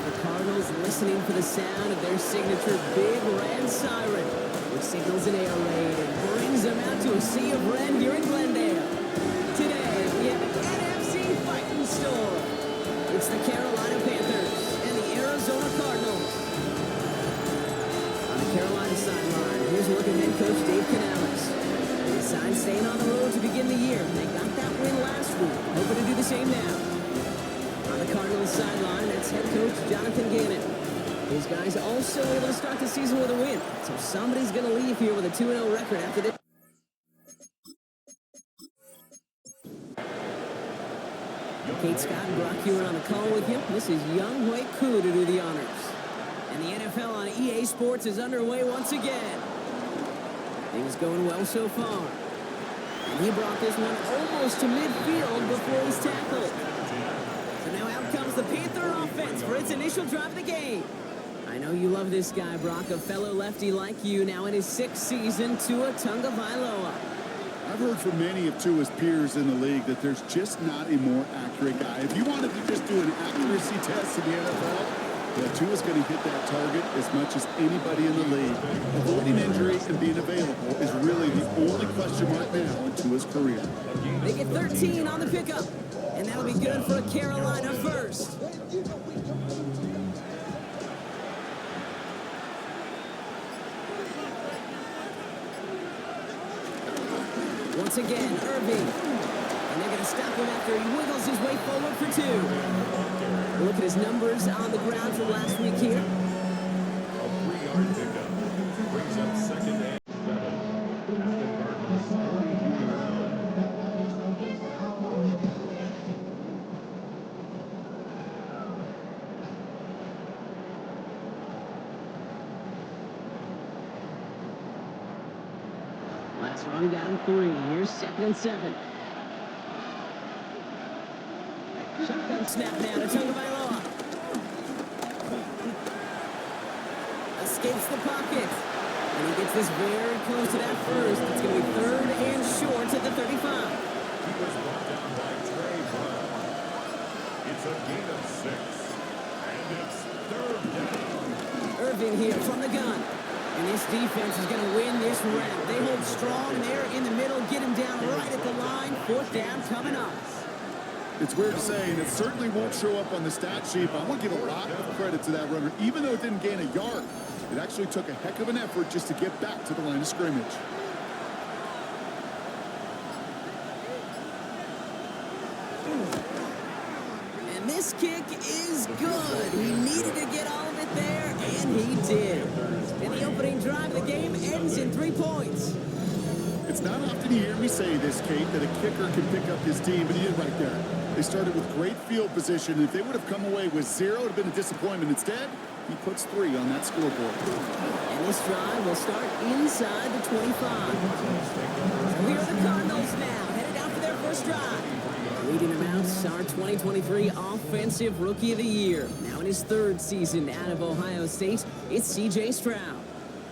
The Cardinals listening for the sound of their signature big red siren, which signals an air raid and brings them out to a sea of red here in Glendale. Today, we have an NFC fight in store. It's the Carolina Panthers and the Arizona Cardinals. On the Carolina sideline, here's a look at head coach Dave Canales. They signed staying on the road to begin the year. They got that win last week, hoping to do the same now. On the Cardinals sideline, that's head coach Jonathan Gannon. His guys also able to start the season with a win, so somebody's going to leave here with a 2-0 record after this. Kate Scott and Brock Hewer on the call with you. This is Young Hui Koo to do the honors. And the NFL on EA Sports is underway once again. Things going well so far. And he brought this one almost to midfield before he's tackled. So now out comes the Panther offense for its initial drive of the game. I know you love this guy, Brock, a fellow lefty like you, now in his 6th season, Tua Tagovailoa. I've heard from many of Tua's peers in the league that there's just not a more accurate guy. If you wanted to just do an accuracy test in the NFL, Tua's going to hit that target as much as anybody in the league. Avoiding injury and being available is really the only question mark now in Tua's career. They get 13 on the pickup, and that'll be good for a Carolina first. Once again, Irving. And they're going to stop him after he wiggles his way forward for 2. Look at his numbers on the ground from last week here. A 3-yard pickup brings up 2nd and 7 at the Cardinals' 42-yard line. Last run down 3. Here's 2nd and 7. Shotgun snap now to Tagovailoa. Escapes the pocket. And he gets this very close to that first. It's going to be 3rd and short at the 35. He was brought down by Trey Brown. It's a gain of 6. And it's 3rd down. Irving here from the gun. And this defense is going to win this round. They hold strong there in the middle, get him down right at the line. 4th down coming up. It's weird to say, and it certainly won't show up on the stat sheet, but I want to give a lot of credit to that runner. Even though it didn't gain a yard, it actually took a heck of an effort just to get back to the line of scrimmage. And this kick is good. He needed to get all of it there, and he did. And the opening drive of the game ends in 3 points. It's not often you hear me say this, Kate, that a kicker can pick up his team, but he did right there. They started with great field position, and if they would have come away with 0, it would have been a disappointment. Instead, he puts 3 on that scoreboard. And this drive will start inside the 25. So here are the Cardinals now, headed out for their first drive. Leading them out, our 2023 Offensive Rookie of the Year. Now in his 3rd season out of Ohio State, it's C.J. Stroud.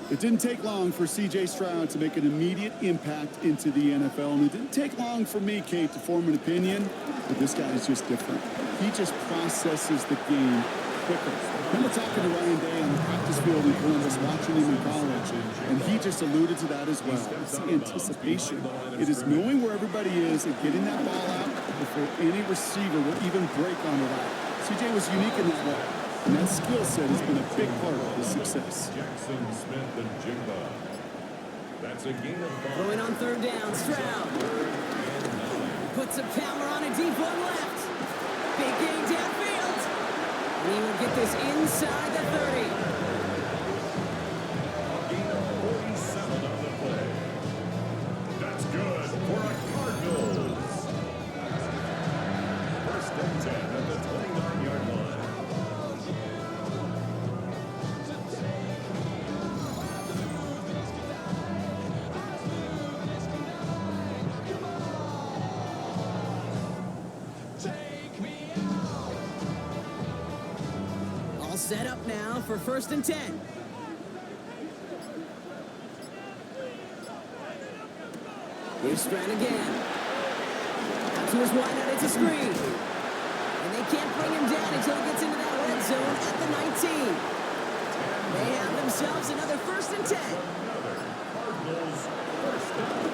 It didn't take long for C.J. Stroud to make an immediate impact into the NFL, and it didn't take long for me, Kate, to form an opinion, but this guy is just different. He just processes the game quicker. I remember talking to Ryan Day on the practice field in Columbus, watching him in college, and he just alluded to that as well. It's the anticipation. It is knowing where everybody is and getting that ball out before any receiver will even break on the route. C.J. was unique in that way. And that skill set has been a big part of his success. Jackson, Smith, and Jigba. That's a gain of 5. Going on 3rd down, Stroud. Puts a power on a deep one left. Big gain downfield. And he will get this inside the 30. A gain of 47 on the play. That's good for a Cardinals. 1st and 10 at the 29-yard line. Set up now for 1st and 10. Here's Stroud again. Out to his wideout, it's a screen. And they can't bring him down until he gets into that red zone at the 19. They have themselves another 1st and 10. Cardinals first down.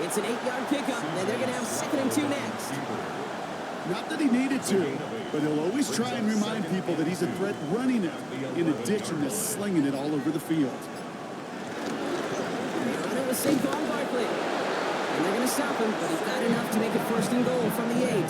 It's an 8-yard pickup, and they're going to have 2nd and 2 next. Not that he needed to, but he'll always try and remind people that he's a threat running it, in addition to slinging it all over the field. They run it with Saquon Barkley. And they're going to stop him, but he's got enough to make it 1st and goal from the 8.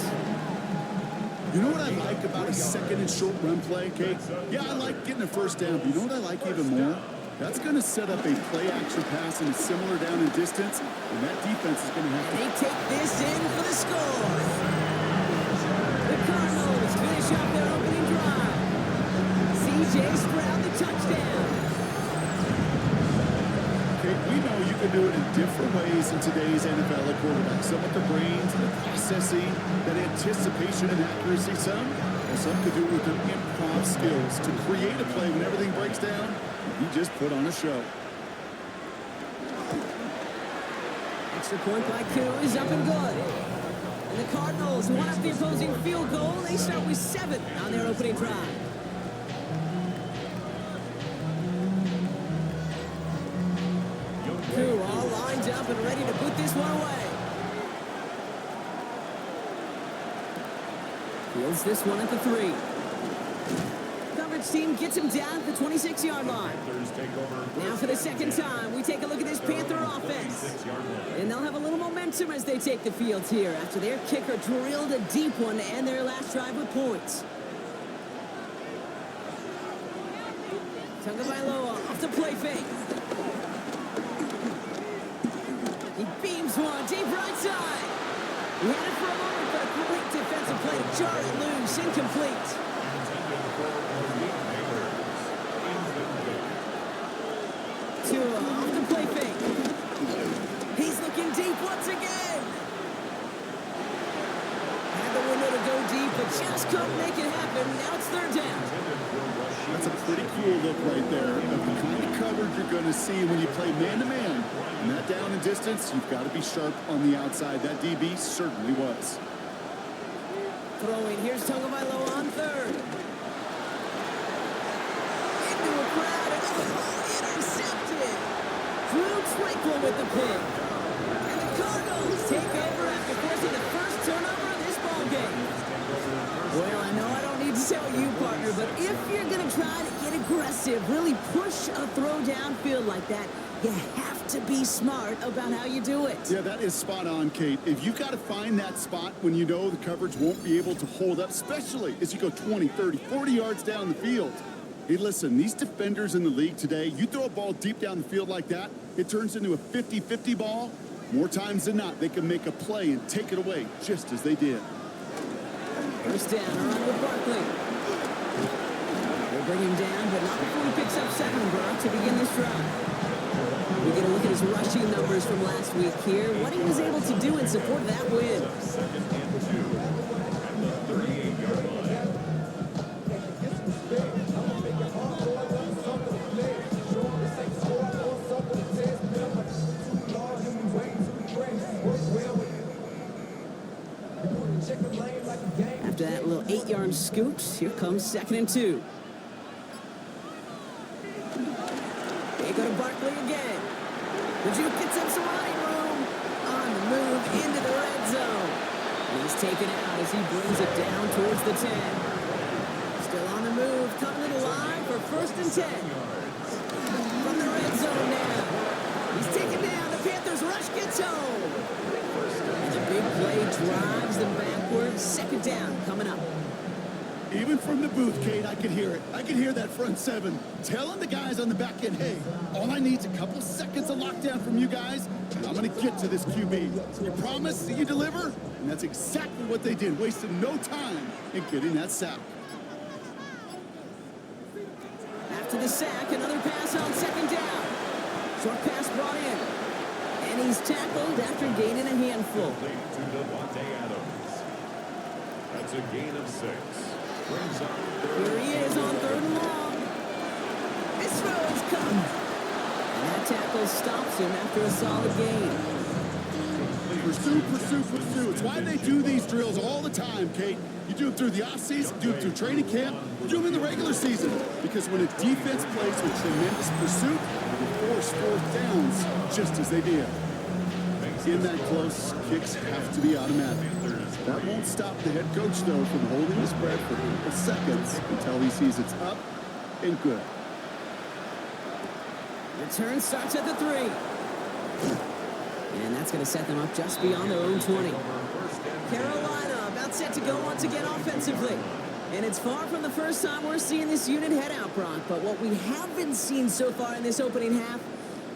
You know what I like about a 2nd and short run play, Kate? Yeah, I like getting a 1st down, but you know what I like even more? That's going to set up a play-action pass in a similar down and distance, and that defense is going to have to... They take this in for the score. The Cardinals finish up their opening drive. C.J. Stroud, the touchdown. Kate, we know you can do it in different ways in today's NFL at quarterback. Some with the brains, the processing, that anticipation and accuracy. Some could do it with their improv skills to create a play when everything breaks down. He just put on a show. Extra point by Koo is up and good. And the Cardinals one up the opposing field goal. They start with 7 on their opening drive. Koo all lined up and ready to put this one away. Fields this one at the 3. Coverage team gets him down at the 26-yard line. Now for the 2nd time, we take a look at this Panther offense. And they'll have a little momentum as they take the field here after their kicker drilled a deep one to end their last drive with points. Tagovailoa off the play fake. He beams one deep right side. He had it for a moment, but a great defensive play to jar it loose, incomplete. Tua off the play fake. He's looking deep once again. Had the window to go deep, but just couldn't make it happen. Now it's 3rd down. That's a pretty cool look right there of the kind of coverage you're going to see when you play man-to-man. And that down and distance, you've got to be sharp on the outside. That DB certainly was. Throwing, here's Tagovailoa on 3rd. Into a crowd, another ball intercepted. Drew Tranquil with the pick. And the Cardinals take over after forcing the 1st turnover of this ballgame. Well, I know I don't need to tell you, partner, but if you're going to try to get aggressive, really push a throw downfield like that, you have to be smart about how you do it. Yeah, that is spot on, Kate. If you've got to find that spot when you know the coverage won't be able to hold up, especially as you go 20, 30, 40 yards down the field. Hey, listen, these defenders in the league today, you throw a ball deep down the field like that, it turns into a 50-50 ball. More times than not, they can make a play and take it away, just as they did. 1st down, around with Barkley. They'll bring him down, but not before he picks up 7, Burrow, to begin this drive. We get a look at his rushing numbers from last week here, what he was able to do in support of that win. 2nd and 2 at the 38-yard line. After that little 8-yard scoot, here comes 2nd and 2. They go to Barkley again. The Juke gets him some running room. On the move into the red zone. He's taken out as he brings it down towards the 10. Still on the move, coming to the line for 1st and 10. From the red zone now. He's taken down. The Panthers rush gets home. And the big play drives them backwards. 2nd down coming up. Even from the booth, Kate, I could hear it. I could hear that front 7 telling the guys on the back end, hey, all I need is a couple seconds of lockdown from you guys, and I'm going to get to this QB. You promise that you deliver? And that's exactly what they did, wasting no time in getting that sack. After the sack, another pass on 2nd down. Short pass brought in. And he's tackled after gaining a handful. To Devontae Adams. That's a gain of 6. Here he is on 3rd and long. This throw is coming. And that tackle stops him after a solid gain. Pursue, pursue, pursue. It's why they do these drills all the time, Kate. You do them through the offseason, do them through training camp, do them in the regular season. Because when a defense plays with tremendous pursuit, they force fourth downs just as they did. In that close, kicks have to be automatic. That won't stop the head coach, though, from holding his breath for a couple seconds until he sees it's up and good. Return starts at the 3. And that's going to set them up just beyond their own 20. Carolina about set to go once again offensively. And it's far from the first time we're seeing this unit head out, Brock. But what we haven't seen so far in this opening half,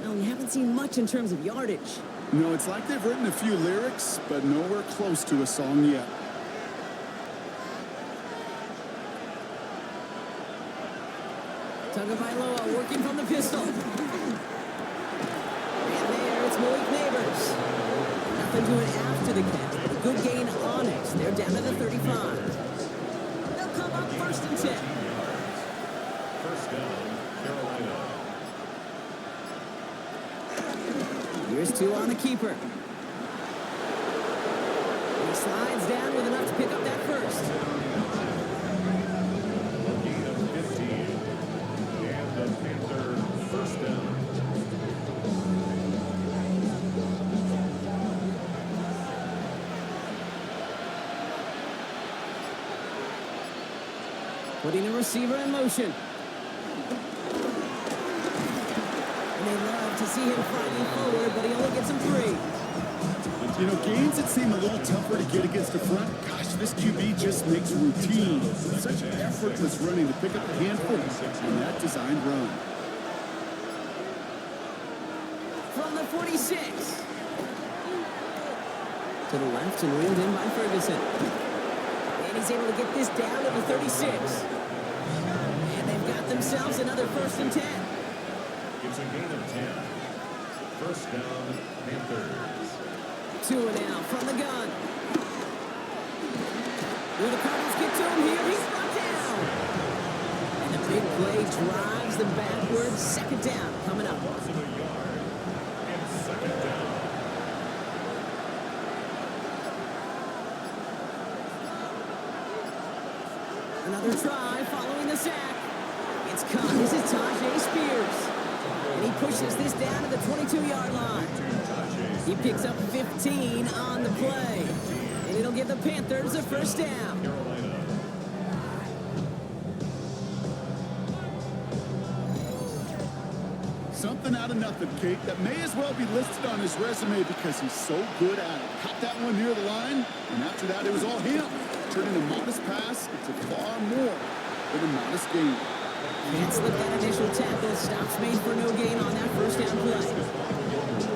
well, we haven't seen much in terms of yardage. No, it's like they've written a few lyrics, but nowhere close to a song yet. Tagovailoa working from the pistol. And there, it's Malik Neighbors. Nothing doing after the catch, but a good gain on it. They're down to the 35. They'll come up 1st and 10. First down, Carolina. Here's 2 on the keeper. He slides down with enough to pick up that first. A gain of 15. And the Panthers first down. Putting the receiver in motion. And they love to see him fighting forward, but he only gets him 3. You know, games that seem a little tougher to get against the front, gosh, this QB just makes routine. Such effortless running to pick up a handful on that designed run. From the 46. To the left and reeled in by Ferguson. And he's able to get this down to the 36. And they've got themselves another 1st and 10. It's a gain of 10. First down, Panthers. 2 and out from the gun. Will the Cardinals get to him here? He's brought down. And the big play drives them backwards. 2nd down coming up. Loss of a yard. And 2nd down. Another try following the sack. It's caught. This is Tajay Spears. And he pushes this down to the 22-yard line. He picks up 15 on the play. And it'll give the Panthers a 1st down. Something out of nothing, Kate, that may as well be listed on his resume because he's so good at it. Caught that one near the line, and after that, it was all him. Turning a modest pass into far more than a modest gain. Can't slip that initial tackle. Stops made for no gain on that 1st down play.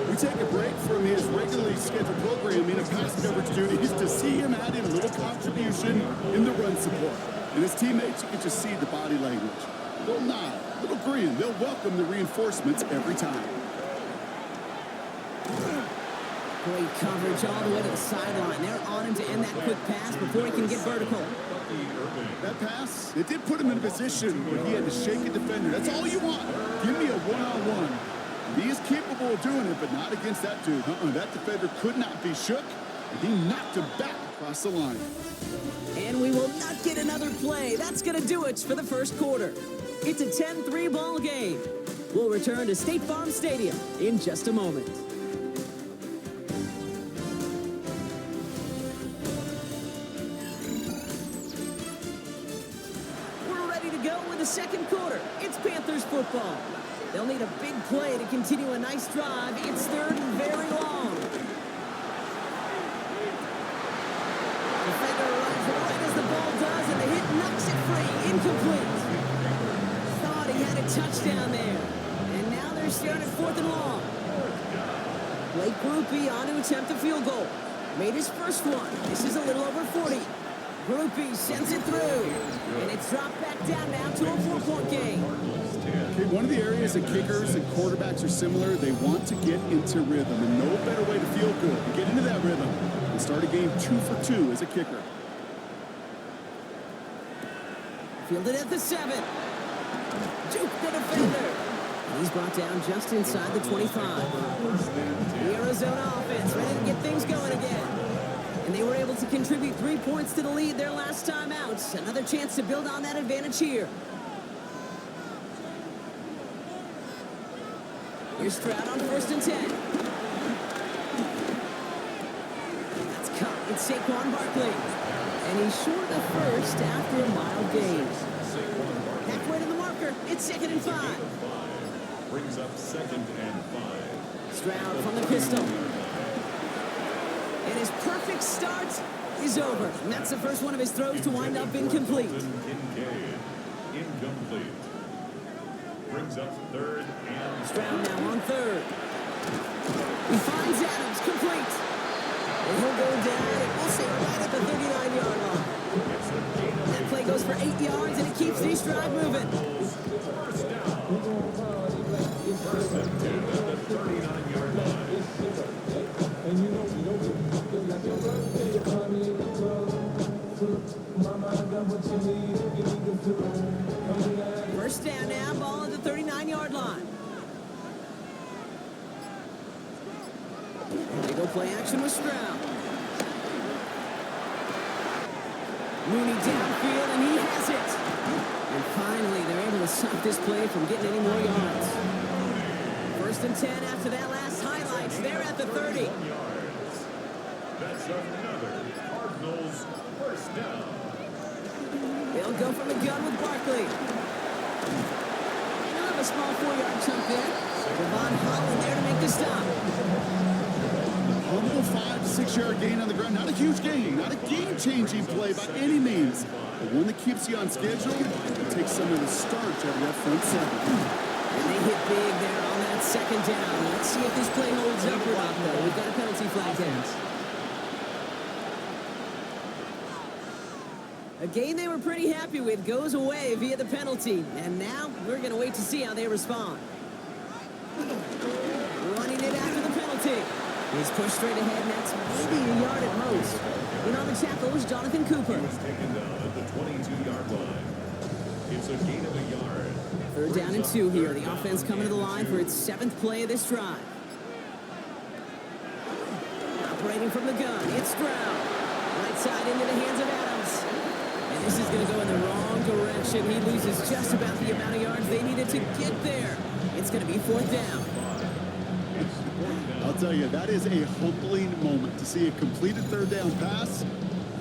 We take a break from his regularly scheduled programming of pass coverage duties to see him add in a little contribution in the run support. And his teammates, you can just see the body language. A little nod, a little grin. They'll welcome the reinforcements every time. Great coverage all the way to the sideline. They're on him to end that quick pass before he can get vertical. That pass, it did put him in a position where he had to shake a defender. That's all you want. Give me a one-on-one. He is capable of doing it, but not against that dude. That defender could not be shook, and he knocked him back across the line. And we will not get another play. That's going to do it for the 1st quarter. It's a 10-3 ball game. We'll return to State Farm Stadium in just a moment. We're ready to go with the 2nd quarter. It's Panthers football. They'll need a big play to continue a nice drive. It's 3rd and very long. Defender runs right as the ball does, and the hit knocks it free. Incomplete. Thought he had a touchdown there. And now they're staring at 4th and long. Blake Grupe on to attempt a field goal. Made his first one. This is a little over 40. Grupe sends it through. And it's dropped back down now to a 4-point game. Okay, one of the areas that kickers and quarterbacks are similar, they want to get into rhythm. And no better way to feel good to get into that rhythm and start a game 2 for 2 as a kicker. Fielded at the 7. Juke the defender. And he's brought down just inside the 25. The Arizona offense ready to get things going again. And they were able to contribute 3 points to the lead their last time out. Another chance to build on that advantage here. Here's Stroud on 1st and 10. That's caught. It's Saquon Barkley. And he's short of first after a mild gain. Halfway to the marker. It's 2nd and 5. Brings up 2nd and 5. Stroud from the pistol. And his perfect start is over. And that's the first one of his throws to wind up incomplete. Incomplete. Brings up 3rd and Stroud now on 3rd. He finds Adams, complete. And he'll go down, and we'll say right at the 39-yard line. That play goes for 8 yards, and it keeps the Stroud moving. First down. 1st and 10 at the 39-yard line. First down now, ball at the 39-yard line. They go play action with Stroud. Mooney downfield, and he has it. And finally, they're able to stop this play from getting any more yards. 1st and 10 after that last highlights. They're at the 30. That's another Cardinals first down. They'll go from the gun with Barkley. They'll have a small 4-yard chunk there. Devon Holland there to make the stop. Humble 5 to 6 yard gain on the ground. Not a huge gain, not a game-changing play by any means, but one that keeps you on schedule and takes some of the starch out of that front 7. And they hit big there on that 2nd down. Let's see if this play holds up or not, though. We've got a penalty flag down. A game they were pretty happy with goes away via the penalty. And now we're going to wait to see how they respond. Running it after the penalty. He's pushed straight ahead, and that's maybe a yard at most. And on the tackle was Jonathan Cooper. He was taken down at the 22-yard line. It's a gain of a yard. 3rd down and 2 here. The offense coming to the line for its 7th play of this drive. Operating from the gun, it's Stroud. Right side into the hands of Adams. And this is going to go in the wrong direction. He loses just about the amount of yards they needed to get there. It's going to be 4th down. I'll tell you, that is a humbling moment to see a completed 3rd down pass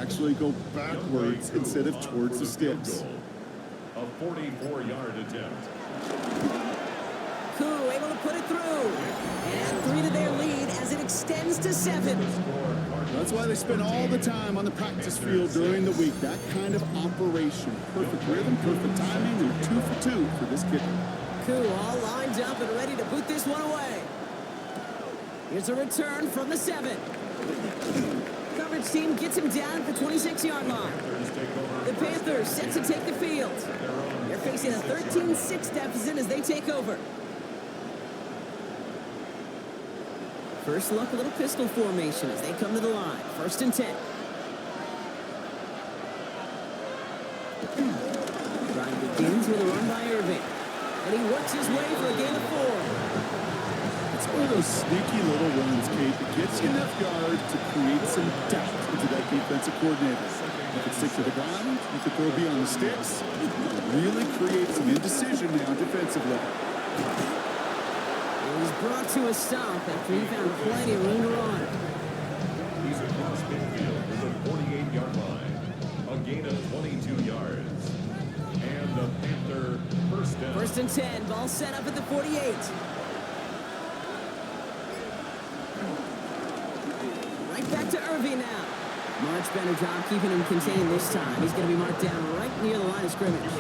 actually go backwards instead of towards the sticks. A 44-yard attempt. Koo able to put it through. And 3 to their lead as it extends to 7. That's why they spend all the time on the practice field during the week. That kind of operation. Perfect rhythm, perfect timing, and 2 for 2 for this kicker. Koo all lined up and ready to boot this one away. Here's a return from the 7. Coverage team gets him down at the 26-yard line. The Panthers set to take the field. They're facing a 13-6 deficit as they take over. First look, a little pistol formation as they come to the line. 1st and 10. Drive begins with a run by Irving. And he works his way for a gain of 4. It's one of those sneaky little runs, Kate, that gets you enough yard to create some doubt into that defensive coordinator. You can stick to the ground, you can throw beyond the sticks, really create some indecision now defensively. He's brought to a stop after he found plenty of room to run. He's across midfield to the 48-yard line. A gain of 22 yards. And the Panther first down. 1st and 10. Ball set up at the 48. Right back to Irving now. Much better job keeping him contained this time. He's going to be marked down right near the line of scrimmage.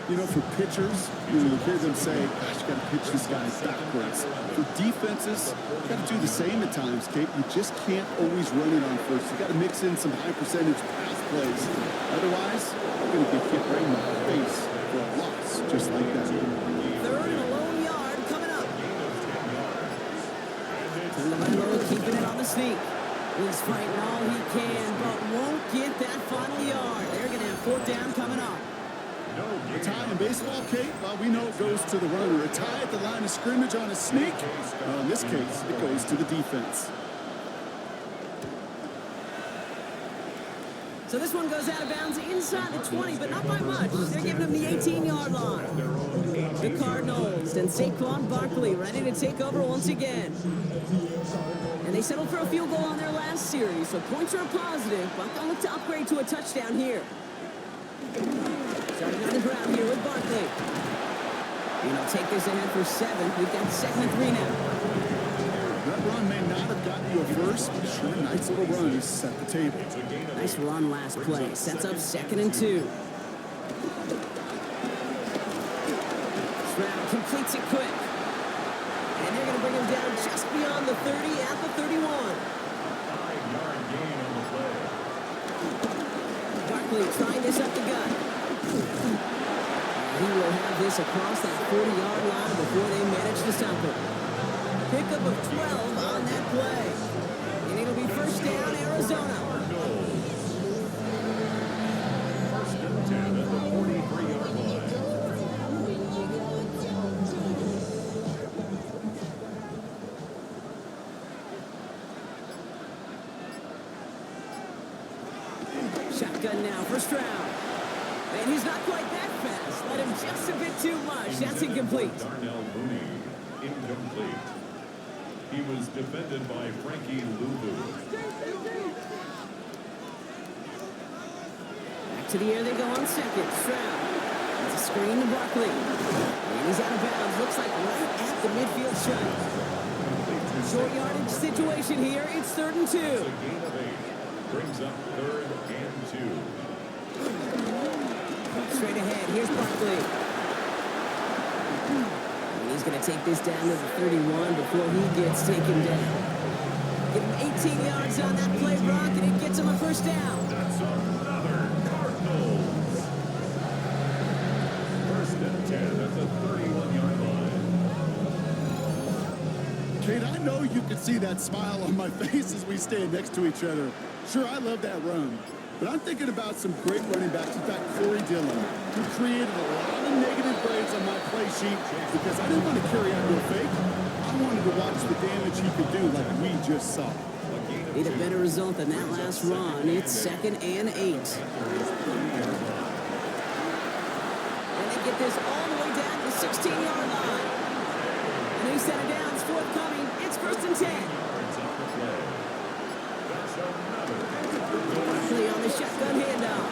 You know, for pitchers, you hear them say, gosh, you got to pitch this guy backwards. For defenses, you got to do the same at times, Kate. You just can't always run it on first. You got to mix in some high percentage pass plays. Otherwise, you're going to get hit right in the face for a loss, just like that. 3rd and a lone yard coming up. Tagovailoa keeping it on the sneak. He's fighting all he can, but won't get that final yard. They're going to have 4th down coming up. A tie in baseball, Kate, well, we know it goes to the runner. A tie at the line of scrimmage on a sneak, well, in this case, it goes to the defense. So this one goes out of bounds inside the 20, but not by much. They're giving him the 18-yard line. The Cardinals and Saquon Barkley ready to take over once again. And they settled for a field goal on their last series, so points are a positive, but they'll look to upgrade to a touchdown here. Starting on the ground here with Barkley. And he'll take this ahead for 7. We've got 2nd and 3 now. That run may not have gotten you a first, but sure, nice little run to set the table. Nice run last play. Sets up 2nd and 2. Stroud completes it quick. And they're going to bring him down just beyond the 30 at the 31. 5-yard gain on the play. Barkley trying this up the gut. He will have this across that 40-yard line before they manage to stop it. Pickup of 12 on that play. And it'll be first down, Arizona. First and 10 at the 43-yard line. Shotgun now for Stroud. And he's not quite that fast. Let him just a bit too much. That's incomplete. Darnell Mooney, incomplete. He was defended by Frankie Luvu. Back to the air they go on 2nd. Stroud. It's a screen to Barkley. And he's out of bounds. Looks like right at the midfield stripe. Short yardage situation here. It's 3rd and 2. It's a gain of 8. Brings up 3rd and 2. Straight ahead. Here's Barkley. He's going to take this down to the 31 before he gets taken down. Give him 18 yards on that play, Brock, and it gets him a first down. That's another Cardinals. First and 10 at the 31-yard line. Kate, I know you can see that smile on my face as we stand next to each other. Sure, I love that run. But I'm thinking about some great running backs. In fact, Corey Dillon, who created a lot of negative grades on my play sheet because I didn't want to carry out no fake. I wanted to watch the damage he could do like we just saw. Need a better result than that last run. It's 2nd and 8. And they get this all the way down to the 16-yard line. A new set of downs forthcoming. It's 1st and 10. Barkley on the shotgun handoff.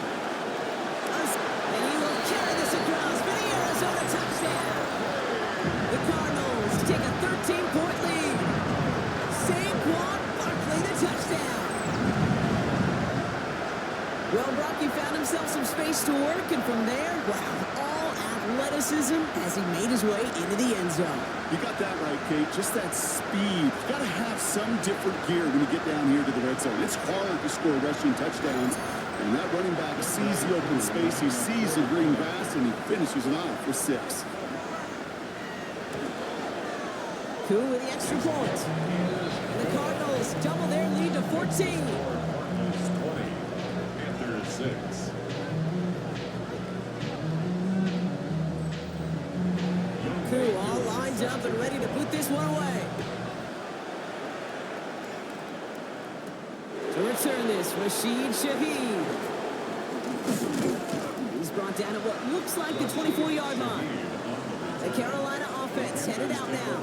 And he will carry this across for the Arizona touchdown. The Cardinals take a 13-point lead. Saquon Barkley the touchdown. Well, Brocky found himself some space to work, and from there, wow, all athleticism as he made his way into the end zone. You got that right, Kate. Just that speed. You got to have some different gear when you get down here to the red zone. It's hard to score rushing touchdowns. And that running back sees the open space. He sees the green grass, and he finishes it off for 6. Cool with the extra point. And the Cardinals double their lead to 14. Cardinals 20, Panthers 6. Cool, all lined up and ready to put this one away. To return this, Rashid Shaheed. He's brought down at what looks like the 24-yard line. The Carolina offense headed out now.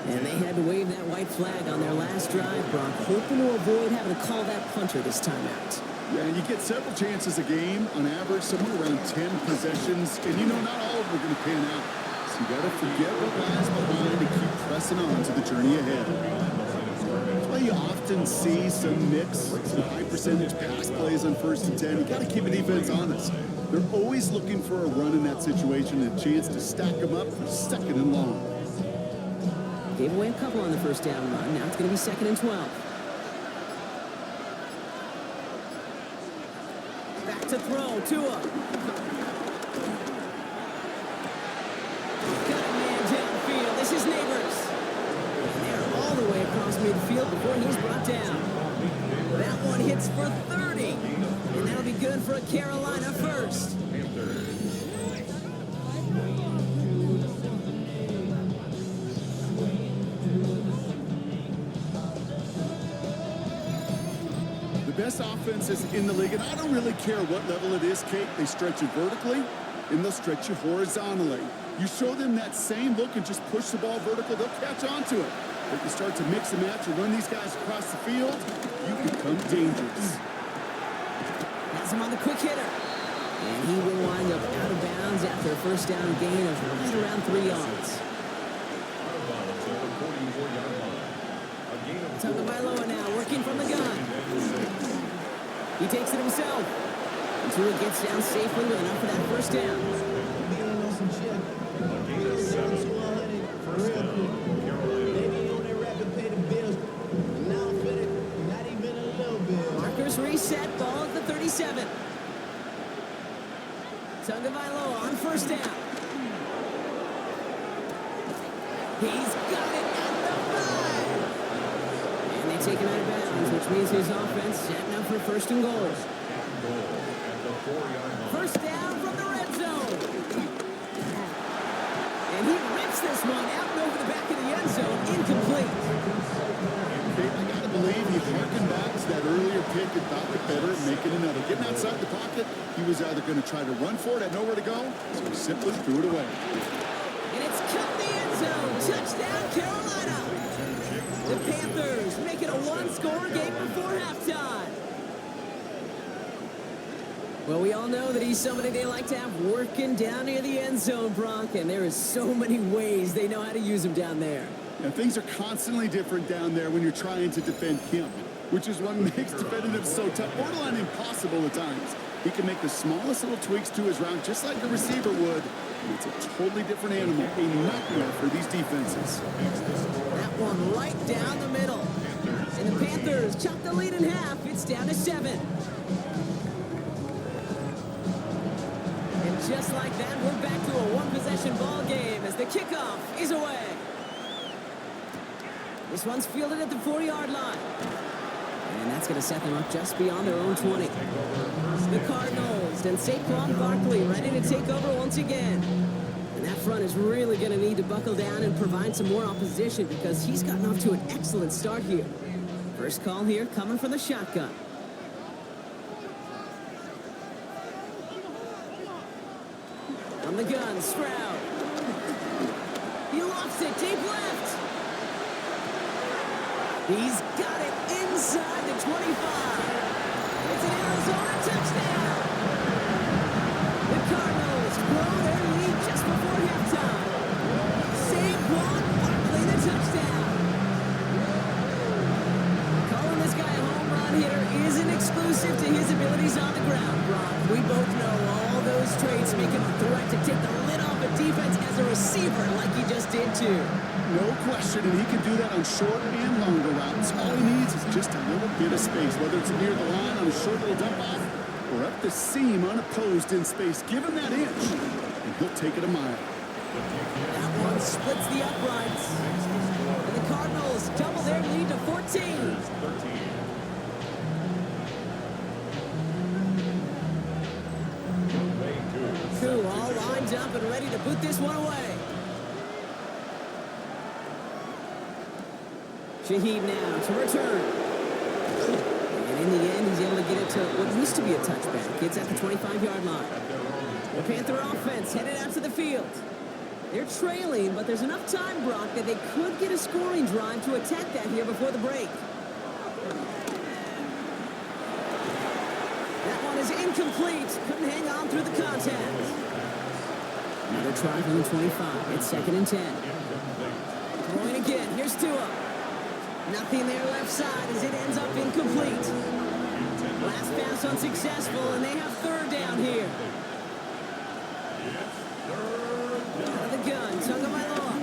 And they had to wave that white flag on their last drive, Brock, hoping to avoid having to call that punter this time out. Yeah, and you get several chances a game, on average, somewhere around 10 possessions. And you know not all of them are going to pan out. So you got to forget what lies behind and keep pressing on to the journey ahead. That's why you often see some mix, some high percentage pass plays on 1st and 10. You got to keep the defense honest. They're always looking for a run in that situation and a chance to stack them up for 2nd and long. Gave away a couple on the first down run. Now it's going to be 2nd and 12. Back to throw. Tua. Got a man downfield. This is Neighbors. And they're all the way across midfield before he's brought down. That one hits for 30. And that'll be good for a Carolina first. offenses in the league, and I don't really care what level it is, Kate. They stretch you vertically, and they'll stretch you horizontally. You show them that same look and just push the ball vertical, they'll catch on to it. If you start to mix and match and run these guys across the field, you become dangerous. Has him on the quick hitter. And he will wind up out of bounds after a first down gain of right around 3 yards. Out of bounds at the 44-yard line. A gain of 4. Tagovailoa now working from the gun. He takes it himself. Until he gets down safely with enough for that first down. A gain of 7. First down, Carolina. Markers reset, ball at the 37. Tagovailoa on first down. He's got it at the 5. And they take him out of bounds, which means his offense setting up for first and goal. Goal at the 4-yard line. First down from the red zone. And he rips this one out and over the back of the end zone. Incomplete. I got to believe he harkened back to that earlier pick and thought it better and making another. Getting outside the pocket, he was either going to try to run for it, had nowhere to go, so he simply threw it away. And it's cut the end zone. Touchdown, Carolina. The Panthers make it a one-score game before halftime. Well, we all know that he's somebody they like to have working down near the end zone, Brock, and there is so many ways they know how to use him down there. Now, things are constantly different down there when you're trying to defend him, which is what makes defending him so tough, borderline impossible at times. He can make the smallest little tweaks to his route just like a receiver would, and it's a totally different animal, a nightmare for these defenses. That one right down the middle. And the Panthers chop the lead in half. It's down to 7. And just like that, we're back to a one-possession ball game as the kickoff is away. This one's fielded at the 4-yard line. And that's going to set them up just beyond their own 20. The Cardinals and Saquon Barkley ready to take over once again. And that front is really going to need to buckle down and provide some more opposition because he's gotten off to an excellent start here. First call here coming from the shotgun. From the gun, Stroud. He lofts it deep left. He's got it inside the 25. It's an Arizona touchdown. The Cardinals grow their lead just before halftime. Saquon Barkley the touchdown. Calling this guy a home run hitter isn't exclusive to his abilities on the ground, Brock. We both know all those traits make him a threat to take the lid off a defense as a receiver like he just did too. No question, and he can do that on short and longer routes. All he needs is just a little bit of space, whether it's near the line on a short little dump off or up the seam unopposed in space. Give him that inch, and he'll take it a mile. That one splits the uprights. And the Cardinals double their lead to 14. Two all lined up and ready to put this one away. Shaheed now to return. And in the end, he's able to get it to what used to be a touchback. It's at the 25-yard line. The Panther offense headed out to the field. They're trailing, but there's enough time, Brock, that they could get a scoring drive to attack that here before the break. That one is incomplete. Couldn't hang on through the contact. Another try from the 25. It's 2nd and 10. Throwing again. Here's Tua. Nothing there left side as it ends up incomplete. Last pass unsuccessful, and they have 3rd down here. Out of the gun, Tagovailoa.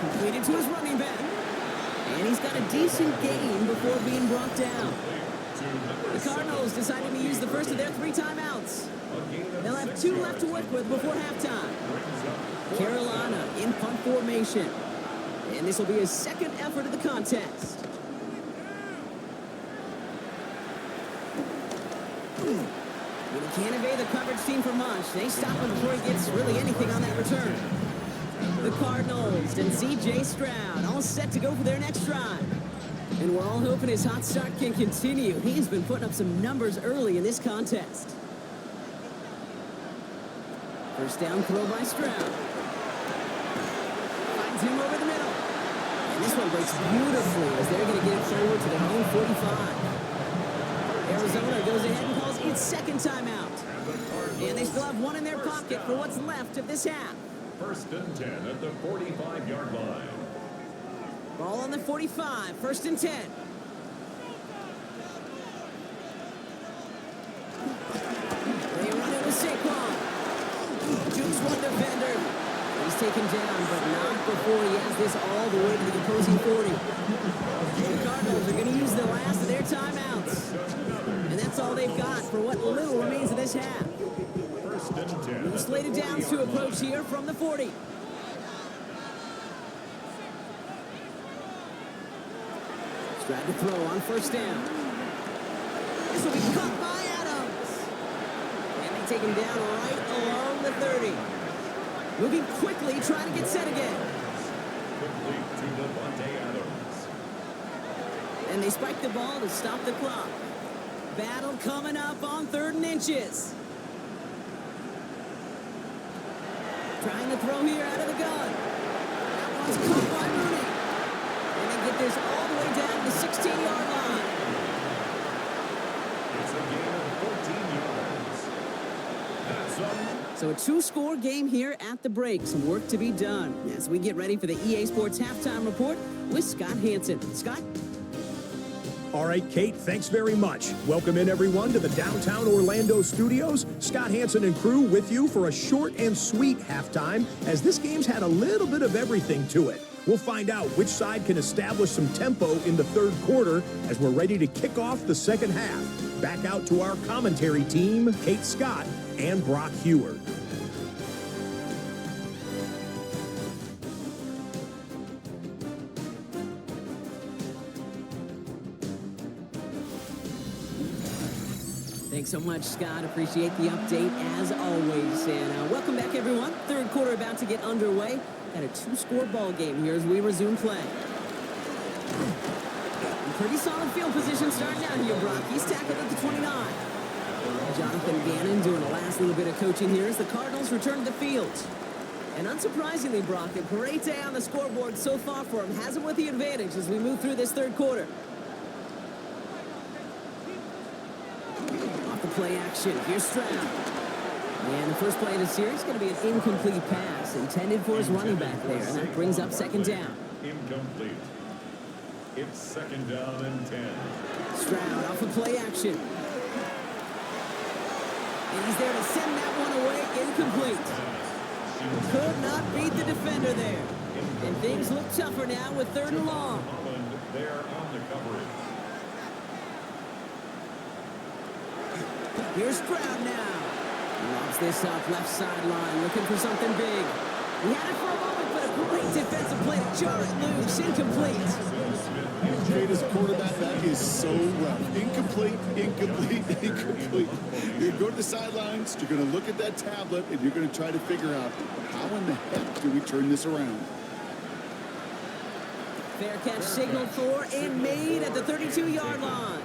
Completed to his running back. And he's got a decent gain before being brought down. The Cardinals decided to use the first of their 3 timeouts. They'll have 2 left to work with before halftime. Carolina in punt formation. And this will be his 2nd effort of the contest. When he can't evade the coverage team for much, they stop him before he gets really anything on that return. The Cardinals and C.J. Stroud all set to go for their next drive. And we're all hoping his hot start can continue. He's been putting up some numbers early in this contest. First down throw by Stroud. Finds him over the middle. And this one breaks beautifully as they're going to get it forward to their own 45. Arizona goes ahead and calls its second timeout. And they still have one in their pocket for what's left of this half. First and 10 at the 45-yard line. Ball on the 45, first and 10. They run it with Saquon. Jukes one defender. He's taken down, but not before he has this all the way to the opposing 40. The Cardinals are going to use the last of their timeouts. And that's all they've got for what little remains of this half. First and 10. No slated downs to approach here from the 40. Tried to throw on first down. This will be caught by Adams. And they take him down right along the 30. Moving quickly, trying to get set again. Complete to Devontae Adams. And they spike the ball to stop the clock. Battle coming up on 3rd and inches. Trying to throw here out of the gun. That one's caught by Mooney. And they get this all the way down to the 16-yard line. It's a gain of 14 yards. That's up. So a 2-score game here at the break. Some work to be done as we get ready for the EA Sports Halftime Report with Scott Hansen. Scott? All right, Kate, thanks very much. Welcome in, everyone, to the downtown Orlando studios. Scott Hansen and crew with you for a short and sweet halftime, as this game's had a little bit of everything to it. We'll find out which side can establish some tempo in the 3rd quarter as we're ready to kick off the 2nd half. Back out to our commentary team, Kate Scott and Brock Heward. Thanks so much, Scott. Appreciate the update as always. And welcome back, everyone. 3rd quarter about to get underway. Got a 2-score ball game here as we resume play. Pretty solid field position starting out here, Brock. He's tackled at the 29. Jonathan Gannon doing the last little bit of coaching here as the Cardinals return to the field. And unsurprisingly, Brock, a great day on the scoreboard so far for him. Has him with the advantage as we move through this 3rd quarter. Off the play action, here's Stroud. And the first play of the series is going to be an incomplete pass intended for his running back there. And that brings up 2nd down. Incomplete. It's 2nd down and 10. Stroud off the play action. And he's there to send that one away, incomplete. Could not beat the defender there. And things look tougher now with 3rd and long. Holland there on the coverage. Here's Stroud now. Lobs this up left sideline, looking for something big. He had it for a moment, but a great defensive play to jar it loose, incomplete. Great as a quarterback, that is so rough. Incomplete, incomplete, incomplete. You're going to go to the sidelines, you're going to look at that tablet, and you're going to try to figure out how in the heck do we turn this around. Fair catch signaled for and made at the 32-yard line.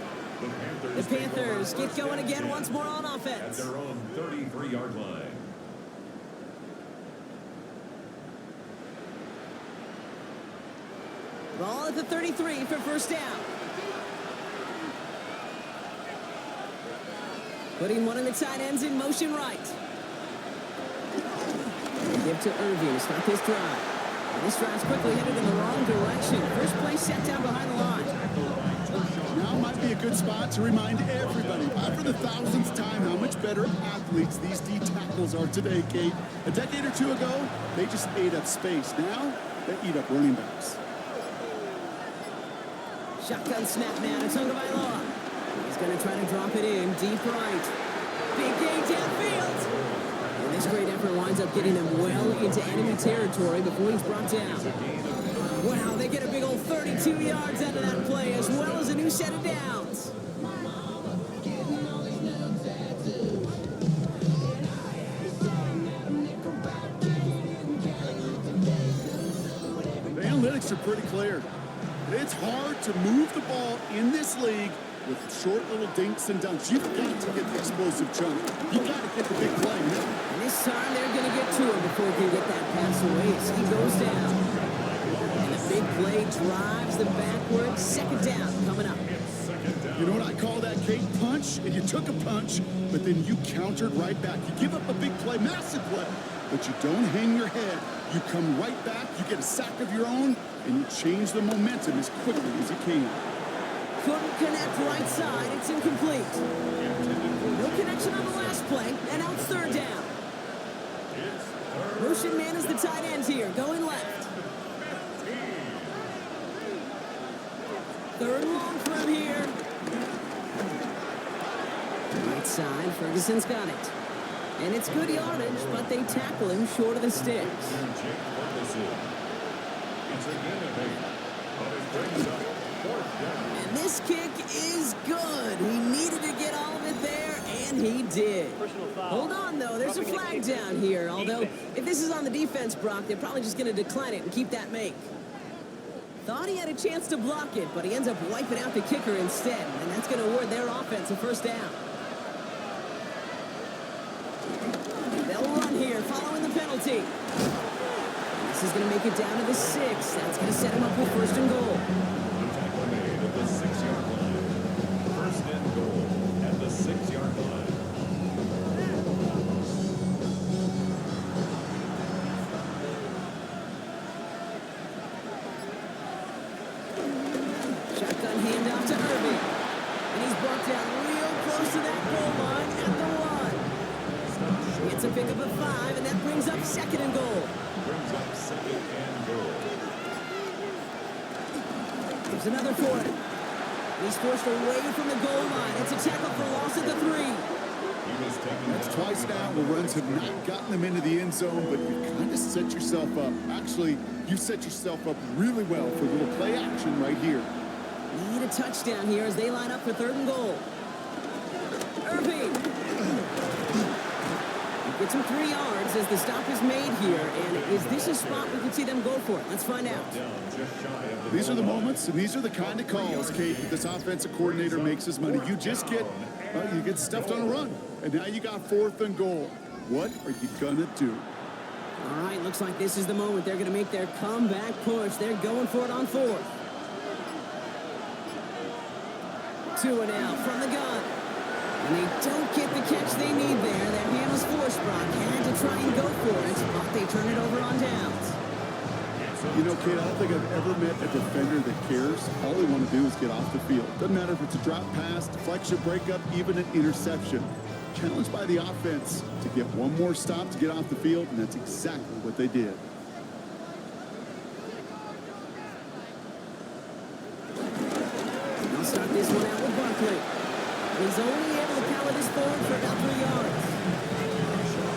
The Panthers get going again once more on At offense. their own 33-yard line. Ball at the 33 for first down. Putting one of the tight ends in motion right. Give to Irving to start this drive. And this drive's quickly headed in the wrong direction. First play set down behind the line. Now might be a good spot to remind everybody, for the 1000th time, how much better athletes these D tackles are today, Kate. A decade or two ago, they just ate up space. Now, they eat up running backs. Shotgun snap now to Tagovailoa. He's going to try to drop it in deep right. Big gain downfield. And this great effort winds up getting them well into enemy territory before he's brought down. Wow, they get a big old 32 yards out of that play, as well as a new set of downs. The analytics are pretty clear. It's hard to move the ball in this league with short little dinks and dunks. You've got to get the explosive chunk. You've got to get the big play. And this time they're going to get to him before he can get that pass away as he goes down. And the big play drives them backwards. Second down coming up. You know what I call that, Kate? Punch, and you took a punch, but then you countered right back. You give up a big play, massive play, but you don't hang your head. You come right back, you get a sack of your own, and you change the momentum as quickly as you can. Couldn't connect right side. It's incomplete. No connection on the last play, and now it's third down. Motion man is the tight end here, going left. Third and long for him here. Right side, Ferguson's got it. And it's good yardage, but they tackle him short of the sticks. And this kick is good. He needed to get all of it there, and he did. Hold on, though. There's a flag down here. Although, if this is on the defense, Brock, they're probably just going to decline it and keep that make. Thought he had a chance to block it, but he ends up wiping out the kicker instead, and that's going to award their offense a first down. They'll run here following the penalty. This is going to make it down to the 6. That's going to set him up with first and goal. Tackle made at the 6-yard line. First and goal at the 6-yard line. Shotgun handoff to Irving. And he's brought down real close to that goal line at the 1. Gets a pickup of 5, and that brings up second and goal. Brings up second and goal. There's another for him. He's forced away from the goal line. It's a tackle for loss at the 3. That's twice now where runs have not gotten them into the end zone, but you've kind of set yourself up. Actually, you set yourself up really well for a little play action right here. Need a touchdown here as they line up for third and goal. Irving. Gets him 3 yards as the stop is made here. And is this a spot we can see them go for it? Let's find out. These are the moments, and these are the kind of calls, Kate, that this offensive coordinator makes his money. You just get, you get stuffed on a run, and now you got fourth and goal. What are you gonna do? All right, looks like this is the moment they're gonna make their comeback push. They're going for it on 4th. 2 and out from the gun. And they don't get the catch they need there. Their hand was forced, Brock. Had to try and go for it, but they turn it over on downs. You know, Kate, I don't think I've ever met a defender that cares. All they want to do is get off the field. Doesn't matter if it's a drop pass, deflection, breakup, even an interception. Challenged by the offense to get one more stop to get off the field, and that's exactly what they did. I'll start this one out with Barkley. He's only able to power this forward for about 3 yards.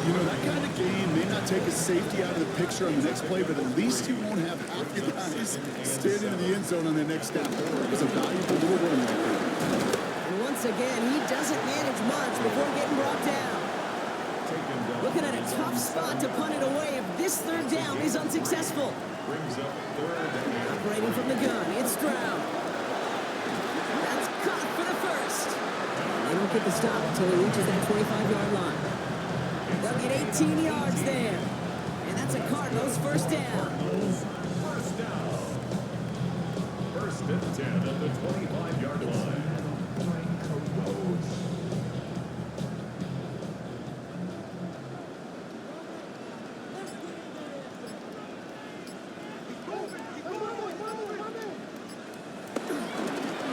You know, that kind of game may not take a safety out of the picture on the next play, but at least you won't have half your guys standing in the end zone on the next down. It was a valuable little run right there. And once again, he doesn't manage much before getting brought down. Looking at a tough spot to punt it away if this third down is unsuccessful. Brings up third and Operating from the gun, it's Stroud. That's caught for the first. They don't get the stop until he reaches that 25-yard line. They'll get 18 yards there. And that's a Cardinals first down. first down. First and 10 at the 25-yard line.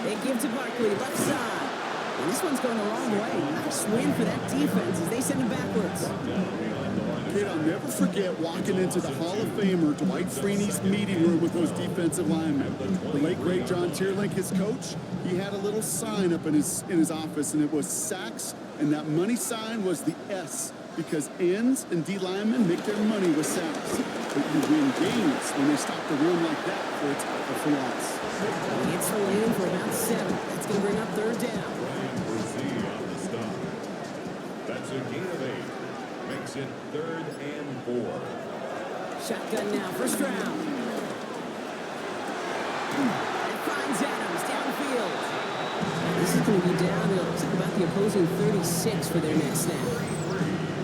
They give to Barkley, left side. And this one's going the wrong way. Nice win for that defense as they send him backwards. Kid, I'll never forget walking into the Hall of Famer Dwight Freeney's meeting room with those defensive linemen. The late, great John Tierlink, his coach, he had a little sign up in his office, and it was sacks, and that money sign was the S, because ends and D linemen make their money with sacks. But you win games when they stop the run like that for a tackle for loss. It's the lane for about 7. That's going to bring up third down. That's a gain of 8. Makes it 3rd and 4. Shotgun now for Stroud. looking to be down to about the opposing 36 for their next snap.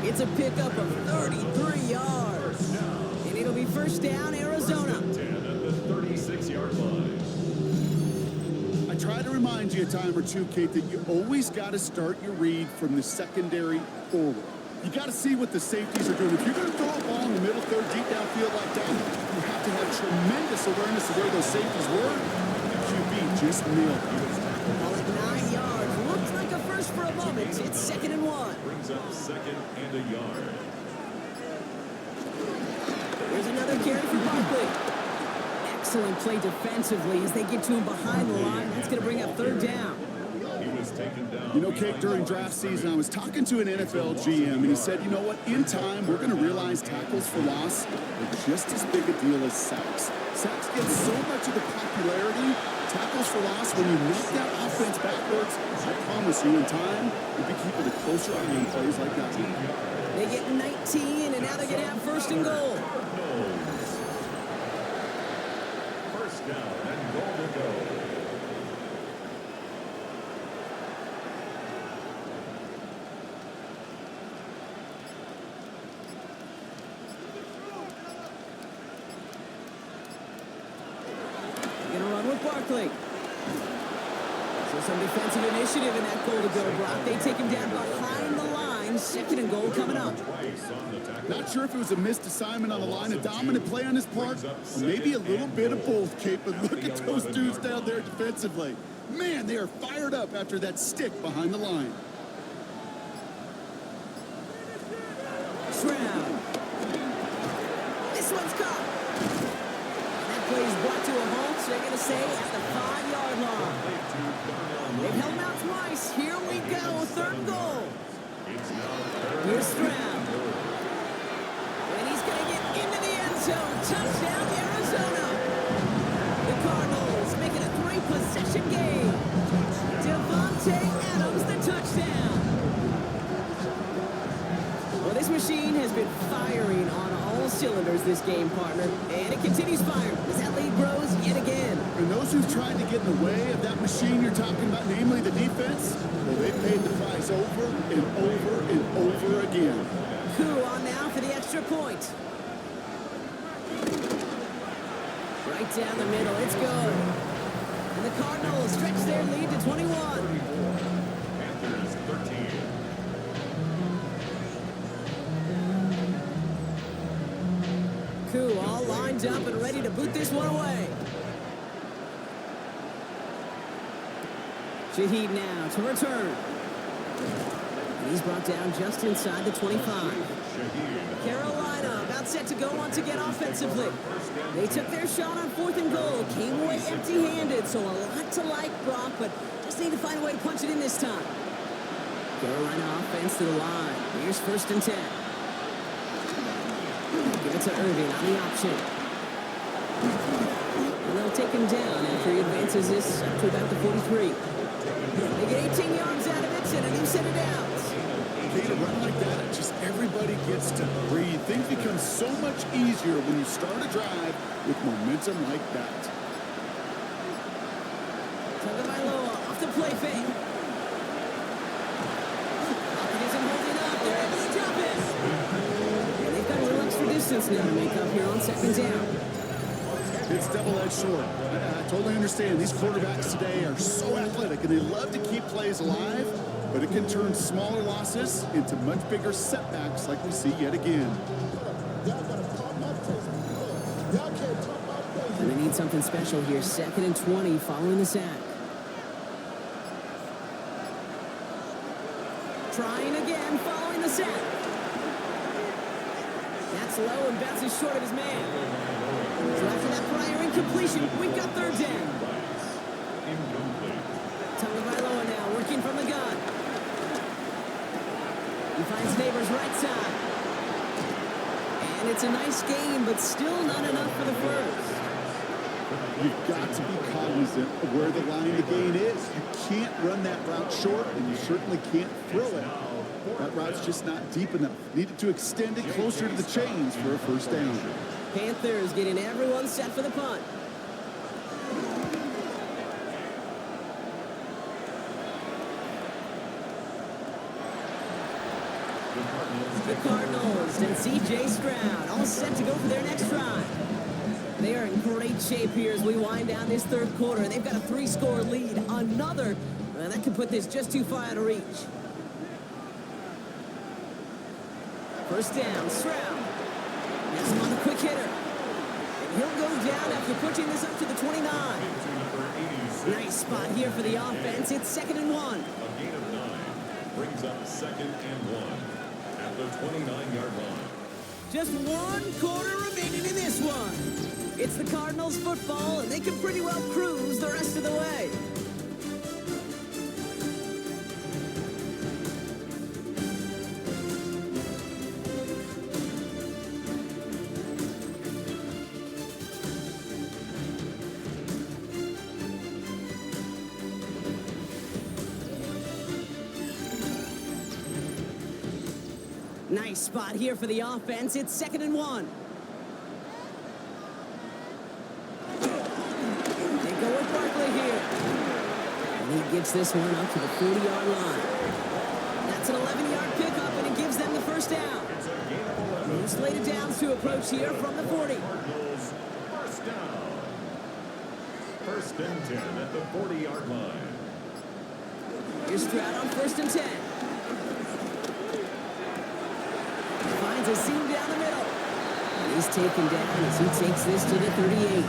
It's a pickup of 33 yards. And it'll be first down, Arizona. 10 at the 36-yard line. I try to remind you a time or two, Kate, that you always got to start your read from the secondary forward. You got to see what the safeties are doing. If you're going to throw a ball in the middle third, deep downfield like that, you have to have tremendous awareness of where those safeties were. The QB just nailed it. Ball at 9 yards. Looks like a first for a moment. It's 2nd and 1. Brings up 2nd and a yard. Here's another carry for Barkley. Excellent play defensively as they get to him behind the line. That's going to bring up 3rd down. He was taken down. You know, Kate, during draft season, I was talking to an NFL GM, and he said, you know what, in time, we're going to realize tackles for loss are just as big a deal as sacks. Sacks get so much of the popularity. Tackles for loss, when you knock that offense backwards, I promise you, in time, you'll be keeping a closer eye on plays like that. They get 19, and now they're going to have 1st and goal. First down and goal to go. Going to run with Barkley. So some defensive initiative in that goal to go block. They take him down behind the line. 2nd and goal coming up. Not sure if it was a missed assignment on the line, a dominant play on his part, or maybe a little bit of both, Kate, but look at those dudes down there defensively. Man, they are fired up after that stick behind the line. Shroud. This one's caught. That play is brought to a halt, so they're going to say at the 5-yard line. They've held him out twice. Here we go, 3rd goal. Here's Stroud. And he's going to get into the end zone. Touchdown, Arizona. The Cardinals making a 3-possession game. Devontae Adams, the touchdown. Well, this machine has been firing on all cylinders this game, partner. And it continues firing as that lead grows yet again. And those who've tried to get in the way of that machine you're talking about, namely the defense, well, they've paid the price over and over and over again. Coup on now for the extra point. Right down the middle, it's good. And the Cardinals stretch their lead to 21. Panthers 13. Coup all lined up and ready to boot this one away. Shaheed now to return. And he's brought down just inside the 25. Carolina about set to go once again offensively. They took their shot on 4th and goal. Came away empty-handed, so a lot to like, Brock, but just need to find a way to punch it in this time. Carolina offense to the line. Here's 1st and 10. Give it to Irving on the option. And they'll take him down after he advances this up to about the 43. They get 18 yards out of it and a new set of downs. Kate, a run like that, just everybody gets to breathe. Things become so much easier when you start a drive with momentum like that. Tagovailoa off the play fake. Hopkins isn't holding up. They're able to drop it. And they've got a little extra distance now to make up here on 2nd down. It's double-edged sword. I totally understand. These quarterbacks today are so athletic, and they love to keep plays alive, but it can turn smaller losses into much bigger setbacks like we see yet again. And they need something special here. 2nd and 20 following the sack. Trying again following the sack. That's low and bounces short of his man. So after that prior incompletion, we've got 3rd down. Tagovailoa now working from the gun. He finds Neighbors right side. And it's a nice gain, but still not enough for the first. You've got to be cognizant of where the line of the gain is. You can't run that route short, and you certainly can't throw it. That route's just not deep enough. Needed to extend it closer to the chains for a 1st down. Panthers getting everyone set for the punt. The Cardinals and C.J. Stroud all set to go for their next drive. They are in great shape here as we wind down this third quarter. They've got a 3-score lead. Another that could put this just too far out of reach. First down, Stroud. Has him on the quick hitter. And he'll go down after pushing this up to the 29. Nice spot here for the offense. It's 2nd and 1. A gain of 9 brings up 2nd and 1 at the 29-yard line. Just 1 quarter remaining in this one. It's the Cardinals football, and they can pretty well cruise the rest of the way. Nice spot here for the offense. It's 2nd and 1. They go with Barkley here. And he gets this one up to the 40-yard line. That's an 11-yard pickup, and it gives them the first down. New slated downs to approach here from the 40. Cardinals first down. 1st and 10 at the 40-yard line. Here's Stroud on 1st and 10. Finds a seam down the middle. And he's taken down as he takes this to the 38.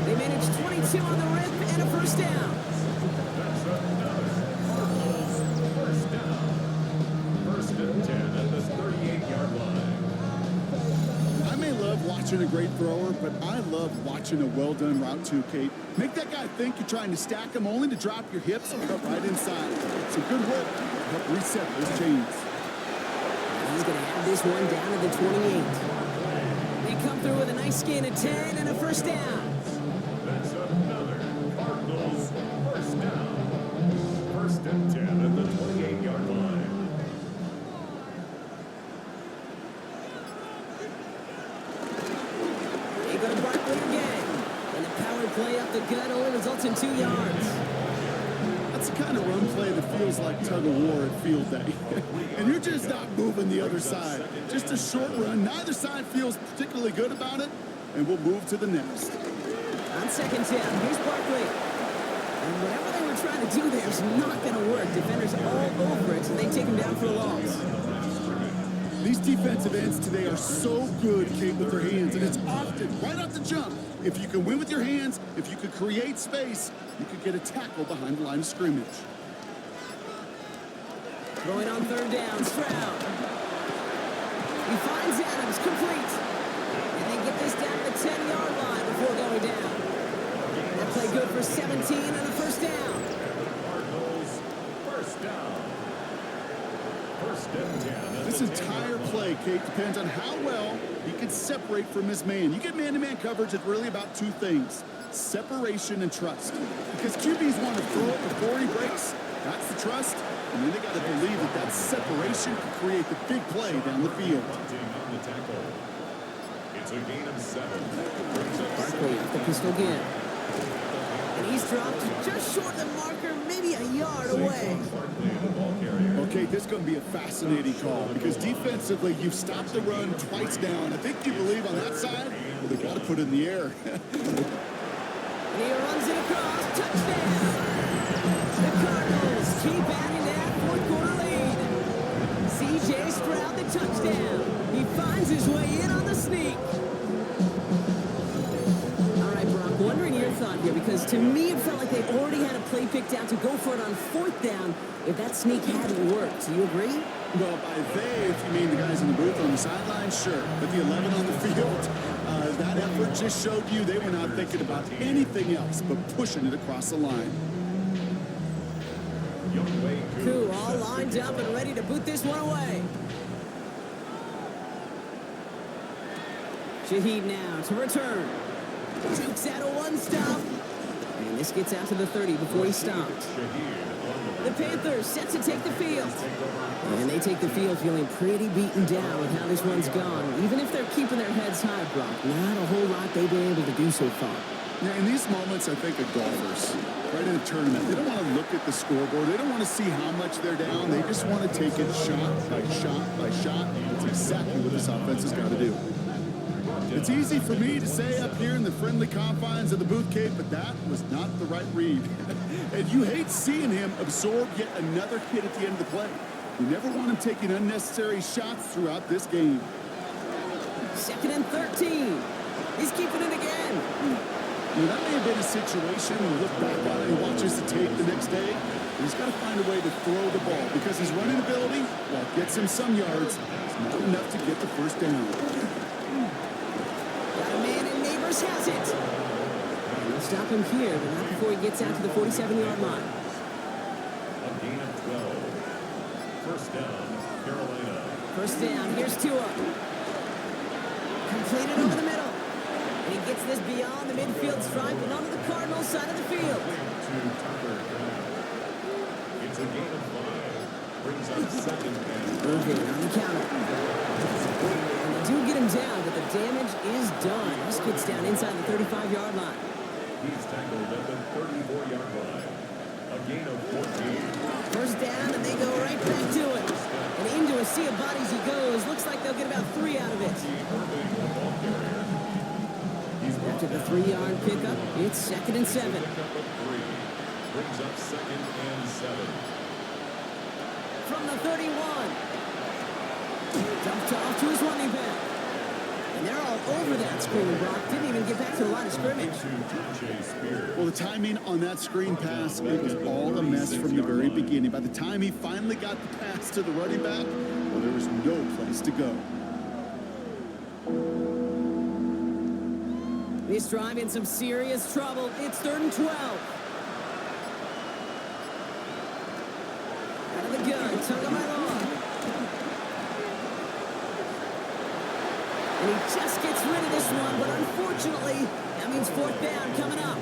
They manage 22 on the rip and a first down. That's another Cardinals first down. 1st and 10 at the 38-yard line. I may love watching a great thrower, but I love watching a well-done route too, Kate. Make that guy think you're trying to stack him only to drop your hips and cut right inside. Some good work to help reset those chains. He's going to have this one down to the 28. They come through with a nice gain of 10 and a first down. That's another Cardinals first down. 1st and 10 at the 28-yard line. They go to Barkley again. And the power play up the gut only results in 2 yards. That's the kind of run play that feels like tug-of-war at field day. And you're just not moving the other side. Just a short run. Neither side feels particularly good about it. And we'll move to the next. On 2nd down, here's Barkley. And whatever they were trying to do there is not going to work. Defenders all over it, so they take him down for a loss. These defensive ends today are so good, Kate, with their hands. And it's often right off the jump. If you can win with your hands, if you can create space, you could get a tackle behind the line of scrimmage. Throwing on 3rd down, Stroud. He finds Adams, complete. And they get this down to the 10-yard line before going down. That play good for 17 and a first down. Cardinals first down. 1st and 10. This entire play, Kate, depends on how well he can separate from his man. You get man-to-man coverage, it's really about 2 things: separation and trust. Because QBs want to throw it before he breaks. That's the trust. And then they got to believe that that separation can create the big play down the field. On the tackle. It's a gain of 7. Barkley off the pistol again. And he's dropped just short of the marker, maybe a yard away. Okay, this is going to be a fascinating call because defensively, you've stopped the run twice now. And I think you believe on that side, well, they got to put it in the air. And he runs it across. Touchdown! The Cardinals keep adding that 4th quarter lead. C.J. Stroud the touchdown. He finds his way in on the sneak. All right, Brock, wondering your thought here because to me it felt like they already had a play picked out to go for it on 4th down if that sneak hadn't worked. Do you agree? Well, by they, if you mean the guys in the booth on the sideline, sure. But the 11 on the field, that effort just showed you they were not thinking about anything else but pushing it across the line. Crew all lined up and ready to boot this one away. Shaheed now to return. Jukes out a one-stop. And this gets out to the 30 before he stopped. The Panthers set to take the field. And they take the field feeling pretty beaten down with how this one's gone. Even if they're keeping their heads high, Brock, not a whole lot they've been able to do so far. Yeah, in these moments, I think of golfers, right in a tournament. They don't want to look at the scoreboard. They don't want to see how much they're down. They just want to take it shot by shot by shot. That's exactly what this offense has got to do. It's easy for me to say up here in the friendly confines of the booth cave, but that was not the right read. And you hate seeing him absorb yet another hit at the end of the play. You never want him taking unnecessary shots throughout this game. 2nd and 13. He's keeping it again. Now, that may have been a situation when you look back on it and he watches the tape the next day. But he's got to find a way to throw the ball because his running ability, while it gets him some yards, is not enough to get the first down. Got a man and Neighbors has it. We'll stop him here, but not before he gets out to the 47-yard line. A gain of 12. First down, Carolina. First down, here's Tua. Completed over the middle. And he gets this beyond the midfield stripe and onto the Cardinals side of the field. It's a gain of 5. Brings up 2nd and Irving on the counter. And they do get him down, but the damage is done. This gets down inside the 35-yard line. he's tackled at the 34-yard line. A gain of 14. First down, and they go right back to it. And into a sea of bodies he goes. Looks like they'll get about 3 out of it. After the 3-yard pickup, it's 2nd and 7. Brings up 2nd and 7. From the 31. Dumped off to his running back. And they're all over that screen, Brock. Didn't even get back to the line of scrimmage. Well, the timing on that screen pass, it was all a mess from the very beginning. By the time he finally got the pass to the running back, well, there was no place to go. This drive in some serious trouble. It's 3rd and 12. Out of the gun, Tagovailoa. And he just gets rid of this one, but unfortunately, that means 4th down coming up.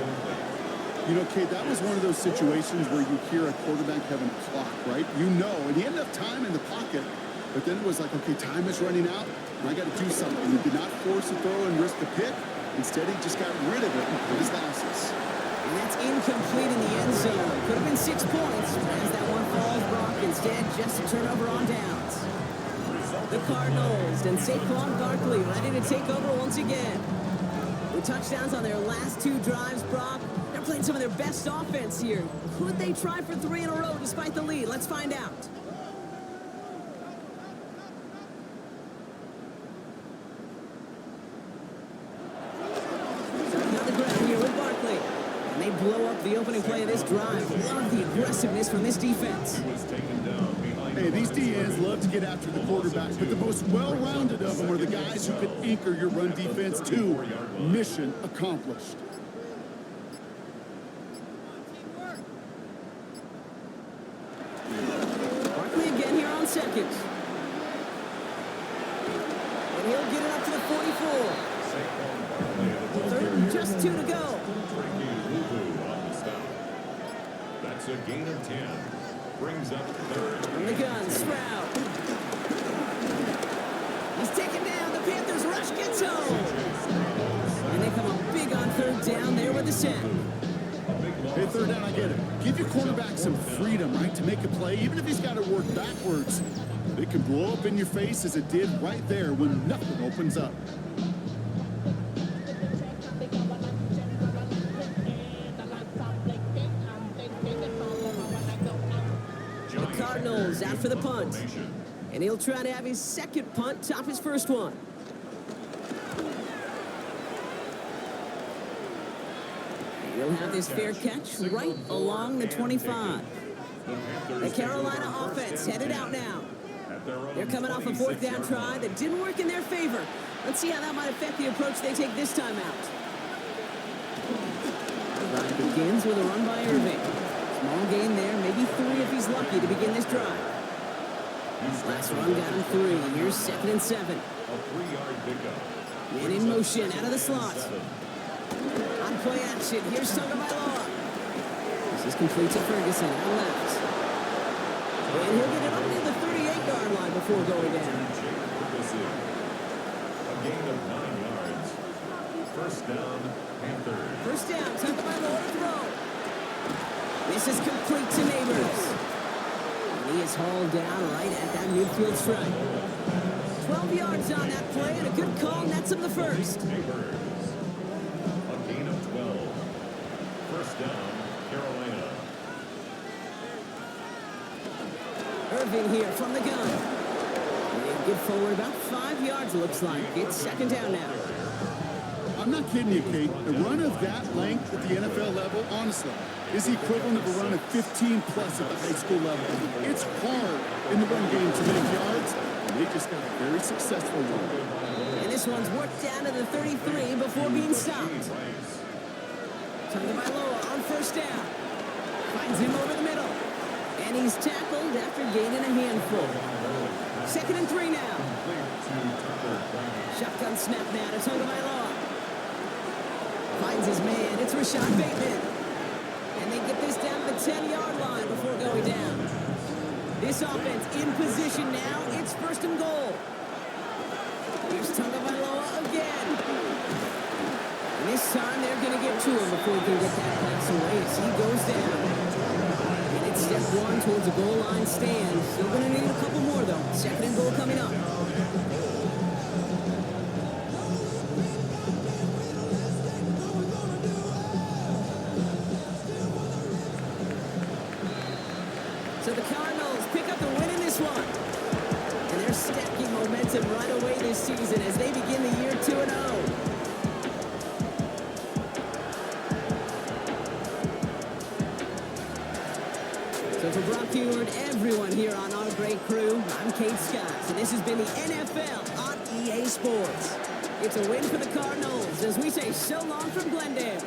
You know, Kate, that was one of those situations where you hear a quarterback having a clock, right? You know, and he had enough time in the pocket, but then it was like, okay, time is running out, and I got to do something. He did not force a throw and risk a pick. Instead, he just got rid of it and put his losses. And that's incomplete in the end zone. Could have been 6 points, but as that one falls, Brock, instead, just a turnover on downs. The Cardinals and Saquon Barkley ready to take over once again. With touchdowns on their last 2 drives, Brock, they're playing some of their best offense here. Could they try for 3 in a row despite the lead? Let's find out. Starting on the ground here with Barkley. And they blow up the opening play of this drive. Love the aggressiveness from this defense. Hey, these DNs love to get after the quarterback, but the most well-rounded of them are the guys who can anchor your run defense too. Mission accomplished. Barkley again here on 2nd. And he'll get it up to the 44. 3rd and just 2 to go. That's a gain of 10. Brings up 3rd. From the gun, Stroud. He's taken down. The Panthers rush gets home. And they come up big on 3rd down there with the sack. Hey, 3rd down, I get it. Give your quarterback some freedom, right, to make a play, even if he's got to work backwards. It can blow up in your face as it did right there when nothing opens up. The Cardinals out for the punt. And he'll try to have his 2nd punt top his 1st one. He'll have this fair catch right along the 25. The Carolina offense headed out now. They're coming off a 4th down try that didn't work in their favor. Let's see how that might affect the approach they take this time out. The drive begins with a run by Irving. Small gain there, maybe 3 if he's lucky to begin this drive. Last run got him 3. Here's 2nd and 7. A 3-yard pickup. And in motion out of the slot. On play action, here's Tagovailoa. This is complete to Ferguson out left. And he'll get it up near the 38-yard line before going down. A gain of 9 yards. First down, Panthers. First down, tucked by Loa to throw. This is complete to Neighbors. And he is hauled down right at that midfield stripe. 12 yards on that play and a good call nets him the first. Neighbors. A gain of 12. First down, Carolina. Irving here from the gun. And good forward, about 5 yards looks like. It's second down now. I'm not kidding you, Kate. A run of that length at the NFL level, honestly, is the equivalent of a run of 15-plus at the high school level. It's hard in the run game to make yards, and they just got a very successful one. And this one's worked down to the 33 before being stopped. Tugged by Loa on first down. Finds him over the middle. And he's tackled after gaining a handful. Second and 3 now. Shotgun snap now to Tagovailoa. Finds his man. It's Rashad Bateman. And they get this down to the 10-yard line before going down. This offense in position now. It's first and goal. Here's Tagovailoa again. And this time they're going to get to him before he can get that pass away as he goes down. Step one towards a goal line stand. Still going to need a couple more, though. Second and goal coming up. So the Cardinals pick up the win in this one. And they're stacking momentum right away this season as they begin the year 2-0. So for Brock Heward, everyone here on our great crew, I'm Kate Scott, and this has been the NFL on EA Sports. It's a win for the Cardinals as we say so long from Glendale.